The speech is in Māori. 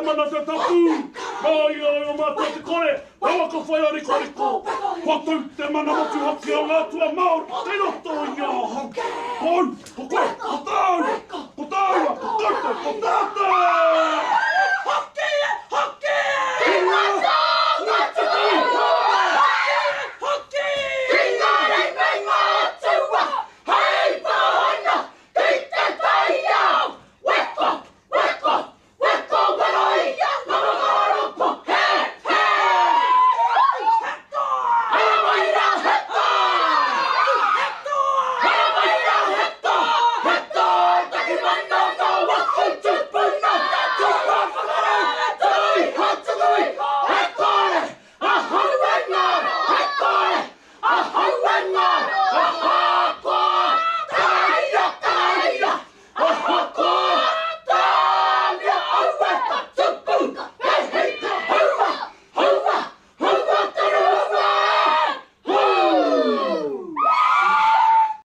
mana te tapu. Ai ai o mātua te kore. Rawa ka whai ari koreko. Kua tau te mana motu haki o ngā tua Māori. Te roto i a hoki. Koi, ko koe, ko tau. Ko tau, ko kote, ko tātou. Hoki, hoki. Ki ngā